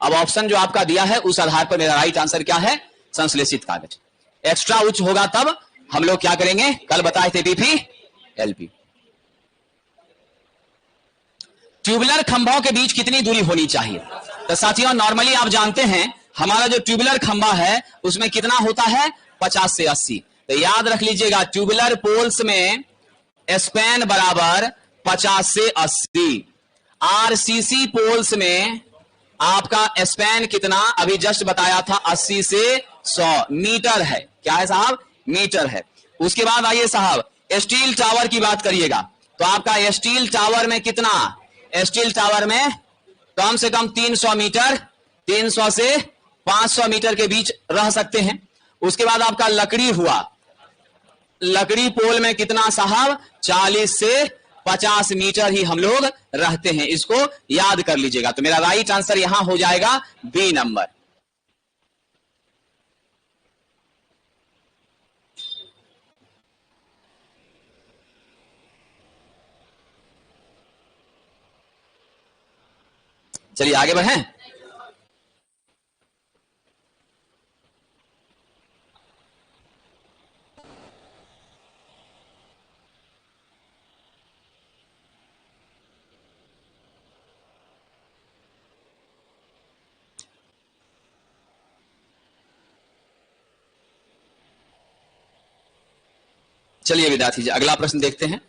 अब ऑप्शन जो आपका दिया है उस आधार पर मेरा राइट आंसर क्या है? संश्लेषित कागज। एक्स्ट्रा उच्च होगा तब हम लोग क्या करेंगे? कल बताए थे PPLP। ट्यूबुलर खंभों के बीच कितनी दूरी होनी चाहिए? तो साथियों नॉर्मली आप जानते हैं हमारा जो ट्यूबुलर खंभा है उसमें कितना होता है? 50 से 80। तो याद रख लीजिएगा ट्यूबुलर पोल्स में स्पैन बराबर 50 से 80। RCC पोल्स में आपका स्पैन कितना? अभी जस्ट बताया था 80 से 100 मीटर है। क्या है साहब? मीटर है। उसके बाद आइए साहब स्टील टावर की बात करिएगा, तो आपका स्टील टावर में कितना? स्टील टावर में कम से कम 300 मीटर, 300 से 500 मीटर के बीच रह सकते हैं। उसके बाद आपका लकड़ी हुआ, लकड़ी पोल में कितना साहब? 40 से 50 मीटर ही हम लोग रहते हैं। इसको याद कर लीजिएगा। तो मेरा राइट आंसर यहां हो जाएगा बी नंबर। चलिए आगे बढ़ें। चलिए विद्यार्थी जी अगला प्रश्न देखते हैं।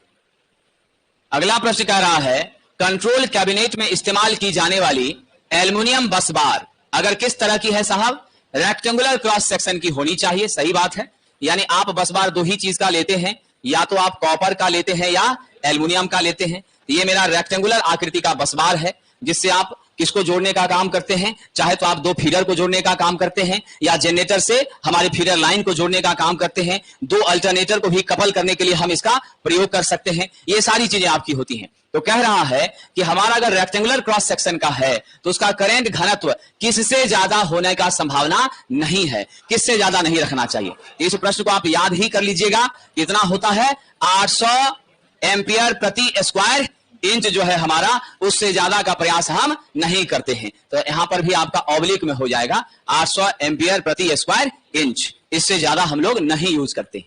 अगला प्रश्न कह रहा है कंट्रोल कैबिनेट में इस्तेमाल की जाने वाली एल्युमिनियम बस बार अगर किस तरह की है साहब? रेक्टेंगुलर क्रॉस सेक्शन की होनी चाहिए। सही बात है। यानी आप बस बार दो ही चीज का लेते हैं, या तो आप कॉपर का लेते हैं या एल्युमिनियम का लेते हैं। ये मेरा रेक्टेंगुलर आकृति का बस बार है जिससे आप किसको जोड़ने का काम करते हैं? चाहे तो आप दो फीडर को जोड़ने का काम करते हैं या जनरेटर से हमारे फीडर लाइन को जोड़ने का काम करते हैं। दो अल्टरनेटर को भी कपल करने के लिए हम इसका प्रयोग कर सकते हैं। ये सारी चीजें आपकी होती हैं। तो कह रहा है कि हमारा अगर रेक्टेंगुलर क्रॉस सेक्शन का है तो उसका करंट घनत्व किससे ज्यादा होने का संभावना नहीं है, किससे ज्यादा नहीं रखना चाहिए। इस प्रश्न को आप याद ही कर लीजिएगा। कितना होता है? 800 एम्पियर प्रति स्क्वायर इंच जो है हमारा, उससे ज्यादा का प्रयास हम नहीं करते हैं। तो यहां पर भी आपका ऑब्लिक में हो जाएगा 800 एम्पियर प्रति स्क्वायर इंच, इससे ज्यादा हम लोग नहीं यूज करते।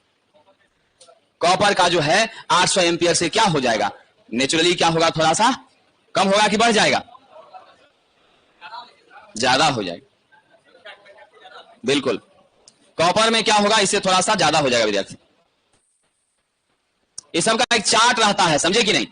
कॉपर का जो है 800 एम्पियर से क्या हो जाएगा? नेचुरली क्या होगा? थोड़ा सा कम होगा कि बढ़ जाएगा? ज्यादा हो जाएगा। बिल्कुल कॉपर में क्या होगा? इससे थोड़ा सा ज्यादा हो जाएगा विद्यार्थी। इस सब का एक चार्ट रहता है, समझे कि नहीं?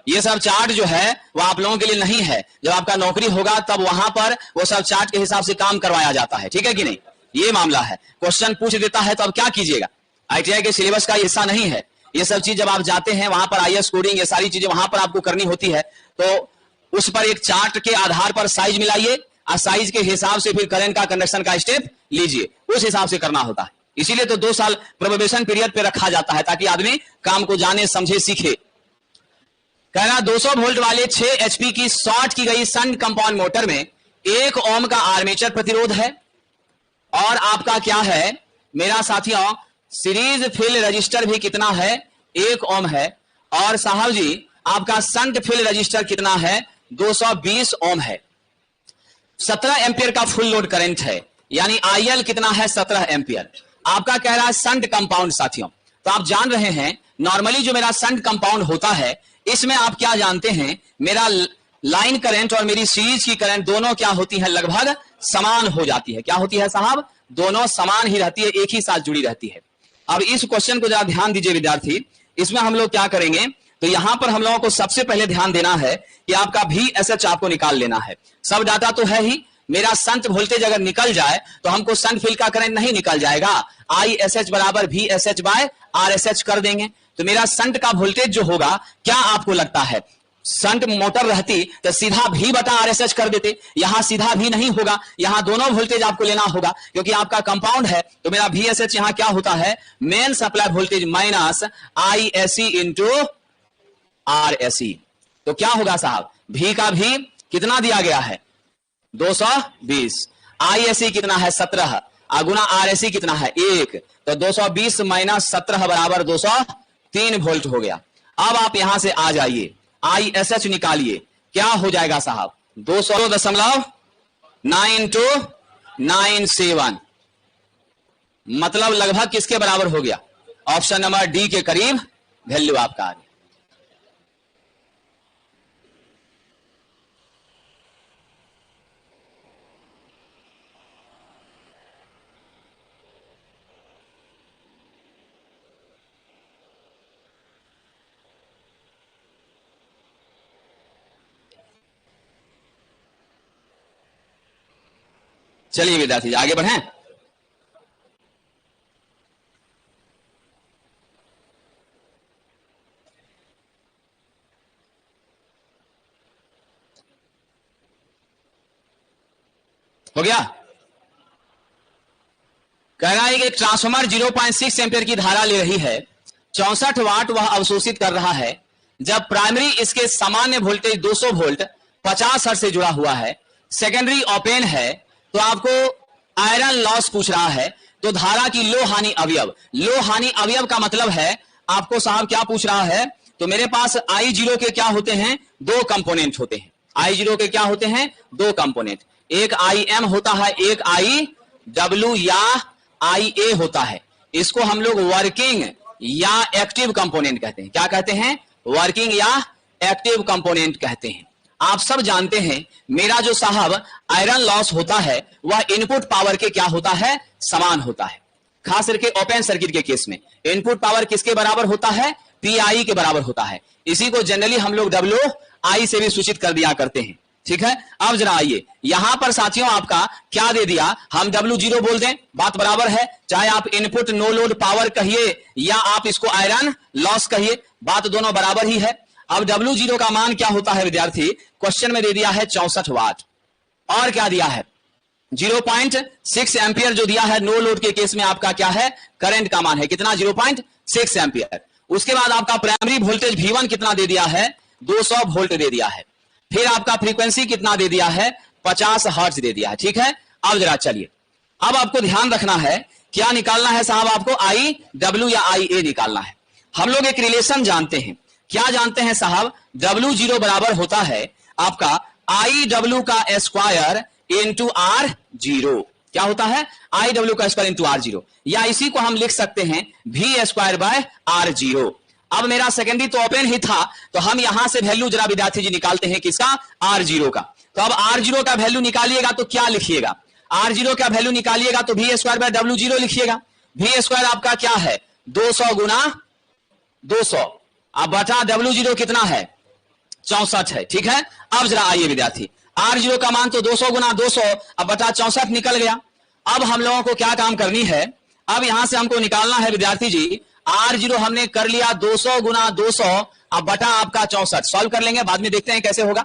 ये सब चार्ट जो है वो आप लोगों के लिए नहीं है। जब आपका नौकरी होगा तब वहां पर वो सब चार्ट के हिसाब से काम करवाया जाता है, ठीक है कि नहीं? ये मामला है। क्वेश्चन पूछ देता है तो अब क्या कीजिएगा? ITI के सिलेबस का हिस्सा नहीं है ये सब चीज। जब आप जाते हैं वहां पर IS कोडिंग ये सारी चीजें वहां पर आपको करनी होती है, तो उस पर एक चार्ट के आधार पर साइज मिलाइए और साइज के हिसाब से फिर करंट का कंडक्शन का स्टेप लीजिए, उस हिसाब से करना होता है। इसीलिए तो 2 साल प्रोबेशन पीरियड पे रखा जाता है ताकि आदमी काम को जाने समझे सीखे। कहना 200 वोल्ट वाले 6 HP की शॉर्ट की गई शंट कंपाउंड मोटर में 1 ओम का आर्मेचर प्रतिरोध है और आपका क्या है मेरा साथियों? सीरीज फील्ड रजिस्टर भी कितना है? 1 ओम है। और साहब जी आपका शंट फील्ड रजिस्टर कितना है? 220 ओम है। 17 एम्पियर का फुल लोड करंट है, यानी IL कितना है 17 एम्पियर। आपका कह रहा है शंट कंपाउंड साथियों, तो आप जान रहे हैं नॉर्मली जो मेरा शंट कंपाउंड होता है इसमें आप क्या जानते हैं, मेरा लाइन करंट और मेरी सीरीज की करंट दोनों क्या होती है, लगभग समान हो जाती है। क्या होती है साहब, दोनों समान ही रहती है, एक ही साथ जुड़ी रहती है। अब इस क्वेश्चन को जरा ध्यान दीजिए विद्यार्थी, इसमें हम लोग क्या करेंगे, तो यहां पर हम लोगों को सबसे पहले ध्यान देना है कि आपका VSH आपको निकाल लेना है। सब डाटा तो है ही, मेरा शंट वोल्टेज अगर निकल जाए तो हमको शंट फील्ड का करंट नहीं निकल जाएगा, ISH बराबर VSH बाय RSH कर देंगे। तो मेरा शंट का वोल्टेज जो होगा, क्या आपको लगता है शंट मोटर रहती तो सीधा V बटा RSH कर देते, यहां सीधा भी नहीं होगा, यहां दोनों वोल्टेज आपको लेना होगा क्योंकि आपका कंपाउंड है। तो मेरा VSH यहां क्या होता है, main supply voltage minus ISE into RSE। तो क्या होगा साहब, V का भी कितना दिया गया है 220, ISE कितना है 17 गुना RSE कितना है 1, तो 220 माइनस 17 बराबर 203 वोल्ट हो गया। अब आप यहां से आ जाइए, ISH निकालिए, क्या हो जाएगा साहब 200.9297, मतलब लगभग किसके बराबर हो गया, ऑप्शन नंबर डी के करीब वैल्यू आपका आ गया। चलिए विद्यार्थी आगे बढ़ें। हो गया, कह रहा है कि ट्रांसफार्मर 0.6 एम्पियर की धारा ले रही है, 64 वाट वह अवशोषित कर रहा है। जब प्राइमरी इसके सामान्य वोल्टेज 200 वोल्ट 50 हर्ट्ज से जुड़ा हुआ है, सेकेंडरी ओपन है, तो आपको आयरन लॉस पूछ रहा है। तो धारा की लो हानि अवयव, लो हानि अवयव का मतलब है आपको साहब क्या पूछ रहा है, तो मेरे पास I0 के क्या होते हैं, दो कंपोनेंट होते हैं। I0 के क्या होते हैं, दो कंपोनेंट, एक IM होता है, एक IW या IA होता है। इसको हम लोग वर्किंग या एक्टिव कंपोनेंट कहते हैं। क्या कहते हैं, वर्किंग या एक्टिव कंपोनेंट कहते हैं। आप सब जानते हैं मेरा जो साहब आयरन लॉस होता है वह इनपुट पावर के क्या होता है, समान होता है। खास करके ओपन सर्किट के केस में इनपुट पावर किसके बराबर होता है, PI के बराबर होता है। इसी को जनरली हम लोग WI से भी सूचित कर दिया करते हैं। ठीक है, अब जरा आइए यहां पर साथियों आपका क्या दे दिया, हम W0 बोल दें, बात बराबर है। चाहे आप इनपुट नो लोड पावर कहिए या आप इसको आयरन लॉस कहिए, बात दोनों बराबर ही है। अब W0 का मान क्या होता है विद्यार्थी, क्वेश्चन में दे दिया है 64 वाट, और क्या दिया है 0.6 एम्पियर जो दिया है, नो लोड के केस में आपका क्या है, करंट का मान है कितना 0.6 एम्पियर। उसके बाद आपका प्राइमरी वोल्टेज V1 कितना दे दिया है, 200 वोल्ट दे दिया है। फिर आपका फ्रीक्वेंसी कितना दे दिया है, 50 हर्ट्ज दे दिया है। ठीक है, अब जरा चलिए, अब आपको ध्यान रखना है, क्या निकालना है साहब, आपको IW या IA निकालना है। हम लोग एक रिलेशन जानते हैं, क्या जानते हैं साहब, W0 बराबर होता है आपका IW का स्क्वायर इंटू R0। क्या होता है, IW का स्क्वायर इंटू R0, या इसी को हम लिख सकते हैं V स्क्वायर बाय R0। अब मेरा सेकेंडरी तो ओपन ही था, तो हम यहां से वैल्यू जरा विद्यार्थी जी निकालते हैं किसका, R0 का। तो अब R0 का वैल्यू निकालिएगा तो क्या लिखिएगा, R0 का वैल्यू निकालिएगा तो V स्क्वायर बाय W0 लिखिएगा। V स्क्वायर आपका क्या है 200 गुना 200, अब बटा W0 कितना है 64 है। ठीक है, अब जरा आइए विद्यार्थी, R0 का मान तो 200 गुना 200, अब बटा 64 निकल गया। अब हम लोगों को क्या काम करनी है, अब यहां से हमको निकालना है विद्यार्थी जी, R0 हमने कर लिया 200 गुना 200, अब बटा आपका 64, सॉल्व कर लेंगे, बाद में देखते हैं कैसे होगा।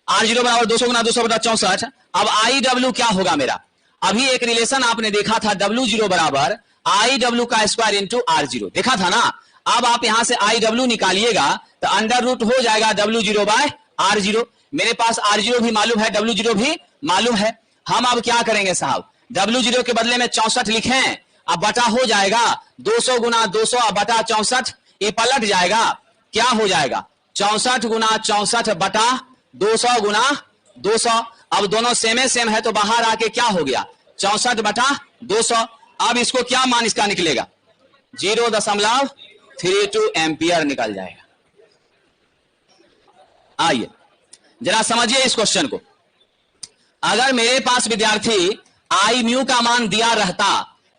R0 बराबर 200 गुना 200 बटा 64। अब IW क्या होगा मेरा, अभी एक रिलेशन आपने देखा था W0 बराबर IW का स्क्वायर इंटू R0, देखा था ना। अब आप यहां से IW निकालिएगा तो अंडर रूट हो जाएगा W0 बाय R0। मेरे पास R0 भी मालूम है, W0 भी मालूम है। हम अब क्या करेंगे साहब, W0 के बदले में 64 लिखें, अब बटा हो जाएगा 200 गुना 200, अब बटा 64, ये पलट जाएगा, क्या हो जाएगा 64 गुना 64 बटा 200 गुना 200। अब दोनों सेम है तो बाहर आके क्या हो गया 64/200। अब इसको क्या मान इसका निकलेगा 0.32 एम्पियर निकल जाएगा। आइए जरा समझिए इस क्वेश्चन को। अगर मेरे पास विद्यार्थी आई म्यू का मान दिया रहता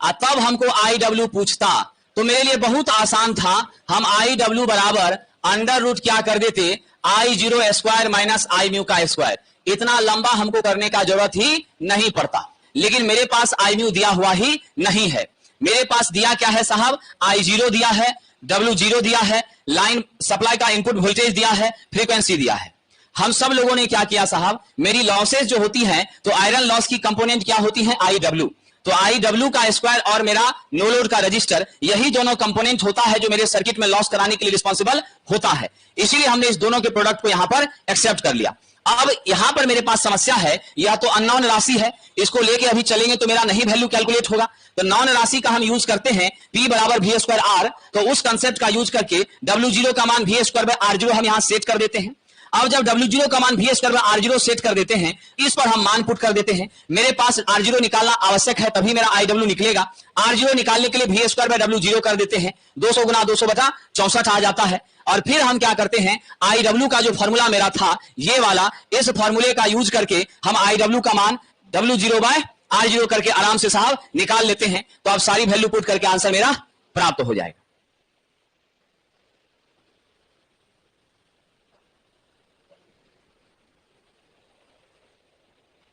और तब हमको आई डब्ल्यू पूछता तो मेरे लिए बहुत आसान था। हम आई डब्ल्यू बराबर अंडर रूट क्या कर देते आई जीरो स्क्वायर माइनस आई म्यू का स्क्वायर। इतना लंबा हमको करने का जरूरत ही नहीं पड़ता, लेकिन मेरे पास आई म्यू दिया हुआ ही नहीं है। मेरे पास दिया क्या है साहब, आई जीरो दिया है, डब्ल्यू जीरो दिया है, लाइन सप्लाई का इनपुट वोल्टेज दिया है, फ्रीक्वेंसी दिया है। हम सब लोगों ने क्या किया साहब, मेरी लॉसेस जो होती हैं तो आयरन लॉस की कंपोनेंट क्या होती है आई डब्ल्यू, तो आई डब्ल्यू का स्क्वायर और मेरा नो लोड का रजिस्टर, यही दोनों कंपोनेंट होता है जो मेरे सर्किट में लॉस कराने के लिए रिस्पॉन्सिबल होता है। इसीलिए हमने इस दोनों के प्रोडक्ट को यहां पर एक्सेप्ट कर लिया। अब यहां पर मेरे पास समस्या है, या तो अननोन राशि है, इसको लेके अभी चलेंगे तो मेरा नहीं वैल्यू कैलकुलेट होगा, तो नॉन राशि का हम यूज करते हैं P बराबर वी स्क्वायर आर। तो उस कंसेप्ट का यूज करके W0 का मान V square by R zero हम यहां सेट कर देते हैं। अब जब W0 का मान V square by R zero set कर देते हैं, इस पर हम मान पुट कर देते हैं। मेरे पास R0 निकालना आवश्यक है, तभी मेरा IW निकलेगा। R0 निकालने के लिए वी स्क्वायर बाय W0 कर देते हैं, 200 गुना 200/64 आ जाता है। और फिर हम क्या करते हैं, IW का जो फॉर्मूला मेरा था ये वाला, इस फॉर्मूले का यूज करके हम IW का मान W0 बाय R0 करके आराम से साहब निकाल लेते हैं। तो अब सारी वैल्यू पुट करके आंसर मेरा प्राप्त हो जाएगा।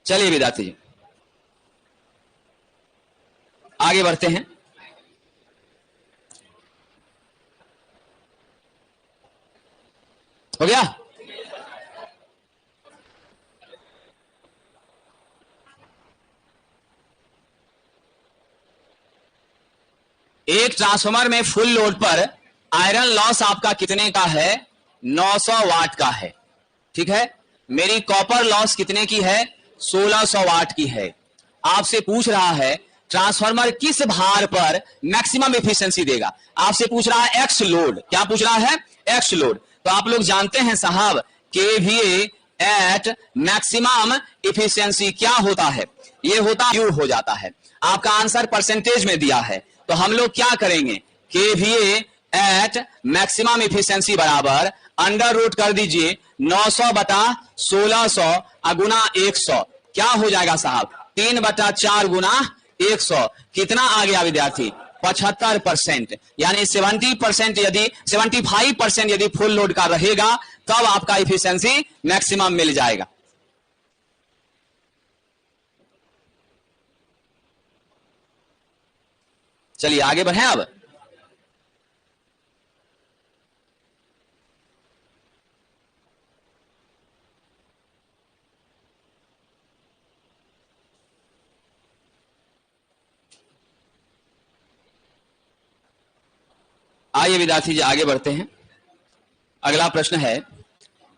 चलिए विद्यार्थी जी आगे बढ़ते हैं। हो गया? एक ट्रांसफार्मर में फुल लोड पर आयरन लॉस आपका कितने का है, 900 वाट का है। ठीक है, मेरी कॉपर लॉस कितने की है, 1600 वाट की है। आपसे पूछ रहा है ट्रांसफार्मर किस भार पर मैक्सिमम एफिशिएंसी देगा। आपसे पूछ रहा है एक्स लोड, क्या पूछ रहा है, एक्स लोड। तो आप लोग जानते हैं साहब केवीए एट मैक्सिमम एफिशिएंसी क्या होता है, ये होता यू हो जाता है। आपका आंसर परसेंटेज में दिया है, तो हम लोग क्या करेंगे, केवीए एट मैक्सिमम एफिशिएंसी बराबर अंडर रूट कर दीजिए 900/1600 गुना 100। क्या हो जाएगा साहब, 3/4 गुना 100। कितना आ गया विद्यार्थी, 75%। यानी 70% यदि 75% यदि फुल लोड का रहेगा तब आपका एफिशिएंसी मैक्सिमम मिल जाएगा। चलिए आगे बढ़ें। अब आइए विद्यार्थी जी आगे बढ़ते हैं। अगला प्रश्न है,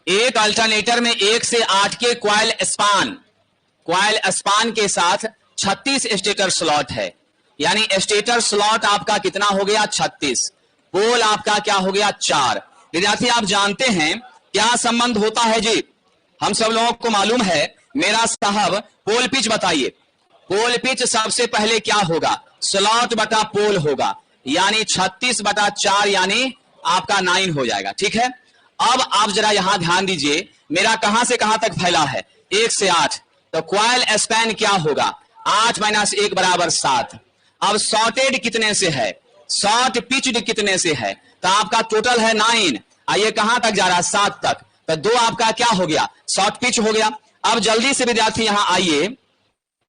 एक अल्टरनेटर में 1 से 8 के क्वाइल स्पान के साथ 36 स्टेटर स्लॉट है। यानी स्टेटर स्लॉट आपका कितना हो गया, 36। पोल आपका क्या हो गया, 4। विद्यार्थी आप जानते हैं क्या संबंध होता है जी, हम सब लोगों को मालूम है। मेरा साहब पोल पिच बताइए। पोल पिच सबसे पहले क्या होगा, स्लॉट बटा पोल होगा, यानी 36/4 यानी आपका 9 हो जाएगा। ठीक है, अब आप जरा यहां ध्यान दीजिए, मेरा कहां से कहां तक फैला है, 1 से 8। तो क्वाइल स्पैन क्या होगा, 8 - 1 बराबर 7। अब शॉर्टेड कितने से है, शॉर्ट पिच्ड कितने से है, तो आपका टोटल है 9। आइए कहां तक जा रहा है, 7 तक। तो 2 आपका क्या हो गया, शॉर्ट पिच हो गया। अब जल्दी से विद्यार्थी यहां आइए,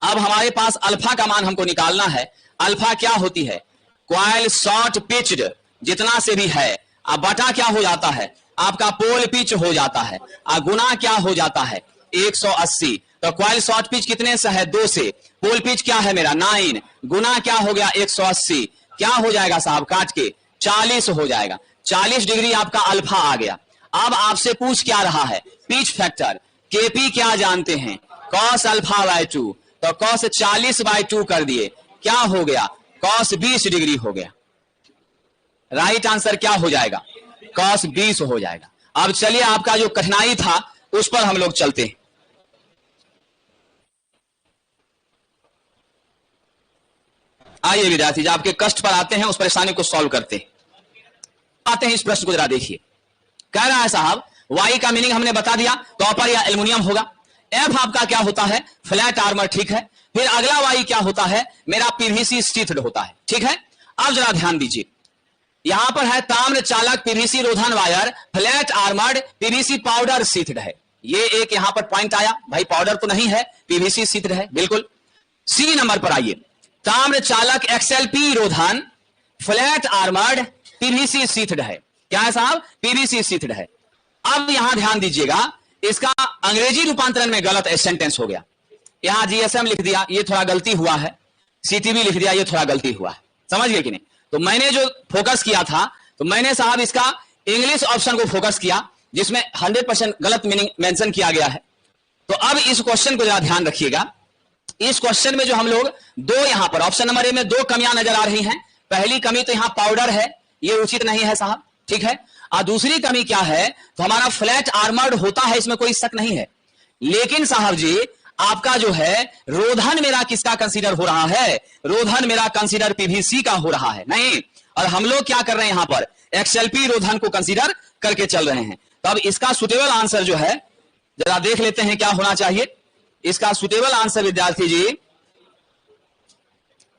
अब हमारे पास अल्फा का मान हमको निकालना है। अल्फा क्या होती है, क्वाइल शॉर्ट पिच्ड जितना से भी है, अब बटा क्या हो जाता है, आपका पोल पिच हो जाता है, और गुना क्या हो जाता है, 180। तो क्वाइल शॉर्ट पिच कितने से है, 2 से। पोल पिच क्या है मेरा, 9, गुना क्या हो गया 180। क्या हो जाएगा साहब, काट के 40 हो जाएगा। 40 डिग्री आपका अल्फा आ गया। अब आपसे पूछ क्या रहा है, पिच फैक्टर। केपी क्या जानते हैं, कॉस अल्फा बाय 2। तो कॉस 40/2 कर दिए, क्या हो गया, कॉस 20 डिग्री हो गया। राइट आंसर क्या हो जाएगा, कॉस 20 हो जाएगा। अब चलिए आपका जो कठिनाई था उस पर हम लोग चलते हैं। आइए विद्यार्थी जी, आपके कष्ट पर आते हैं, उस परेशानी को सॉल्व करते हैं। आते हैं इस प्रश्न को जरा देखिए। कह रहा है साहब वाई का मीनिंग हमने बता दिया, कॉपर या एल्युमिनियम होगा। एफ आपका क्या होता है, फ्लैट आर्मर, ठीक है। फिर अगला वाई क्या होता है, मेरा पीवीसी शीथड होता है, ठीक है। अब जरा ध्यान दीजिए, यहां पर है ताम्र चालक पीवीसी रोधन wire, flat armoured PVC powder sheathed है। ये एक यहां पर पॉइंट आया, भाई पाउडर तो नहीं है, पीवीसी शीथड है, बिल्कुल। सी नंबर पर आइए, ताम्र चालक एक्सएलपी रोधन, फ्लैट आर्मर्ड पीवीसी शीथड है। क्या है साहब, पीवीसी शीथड है। अब यहां ध्यान दीजिएगा, इसका अंग्रेजी रूपांतरण में गलत सेंटेंस हो गया। यहां जीएसएम लिख दिया, ये थोड़ा गलती हुआ है। सीटीबी लिख दिया, ये थोड़ा गलती हुआ है। समझ गए कि नहीं? तो मैंने जो फोकस किया था, तो मैंने साहब इसका इंग्लिश ऑप्शन को फोकस किया, जिसमें 100% गलत मीनिंग मेंशन किया गया है। तो अब इस क्वेश्चन को जरा ध्यान रखिएगा। इस क्वेश्चन में जो हम लोग दो, यहां पर ऑप्शन नंबर ए में दो कमियां नजर आ रही हैं। पहली कमी तो यहां पाउडर है, ये उचित नहीं है साहब, ठीक है। और दूसरी कमी क्या है, तो हमारा फ्लैट आर्मर्ड होता है, इसमें कोई शक नहीं है। लेकिन साहब जी आपका जो है रोधन मेरा किसका कंसीडर हो रहा है, रोधन मेरा कंसीडर पीवीसी का हो रहा है, नहीं। और हम लोग क्या कर रहे हैं, यहां पर एक्सएलपी रोधन को कंसीडर करके चल रहे हैं। तो अब इसका सुटेबल आंसर जो है जरा देख लेते हैं क्या होना चाहिए। इसका सुटेबल आंसर विद्यार्थी जी,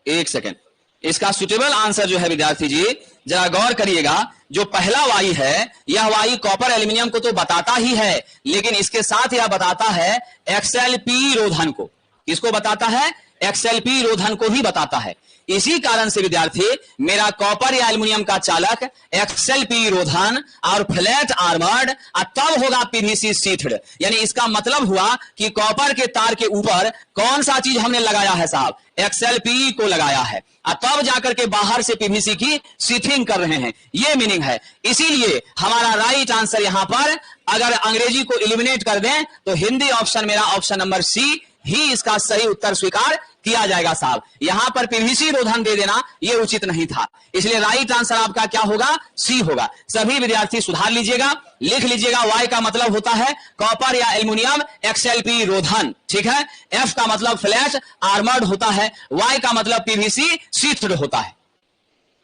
एक सेकेंड, इसका सुटेबल आंसर जो है विद्यार्थी जी जरा गौर करिएगा। जो पहला वाई है, यह वाई कॉपर एल्यूमिनियम को तो बताता ही है, लेकिन इसके साथ यह बताता है एक्सएलपी रोधन को। किसको बताता है, एक्सएलपी रोधन को ही बताता है। इसी कारण से विद्यार्थी मेरा कॉपर या एल्युमिनियम का चालक एक्सएलपी रोधन और फ्लैट आर्मर्ड, तब होगा पीवीसी शीथड। यानी इसका मतलब हुआ कि कॉपर के तार के ऊपर कौन सा चीज हमने लगाया है साहब, एक्सएलपी को लगाया है, तब जाकर के बाहर से पीवीसी की शीथिंग कर रहे हैं, ये मीनिंग है। इसीलिए हमारा राइट आंसर यहां पर अगर अंग्रेजी को इलिमिनेट कर दें तो हिंदी ऑप्शन मेरा ऑप्शन नंबर सी ही इसका सही उत्तर स्वीकार किया जाएगा साहब। यहां पर पीवीसी रोधन दे देना यह उचित नहीं था, इसलिए राइट आंसर आपका क्या होगा, सी होगा। सभी विद्यार्थी सुधार लीजिएगा, लिख लीजिएगा। वाई का मतलब होता है कॉपर या एल्युमिनियम एक्सएलपी रोधन, ठीक है। एफ का मतलब फ्लैट आर्मर्ड होता है, वाई का मतलब पीवीसी शीथड होता है।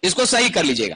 इसको सही कर लीजिएगा।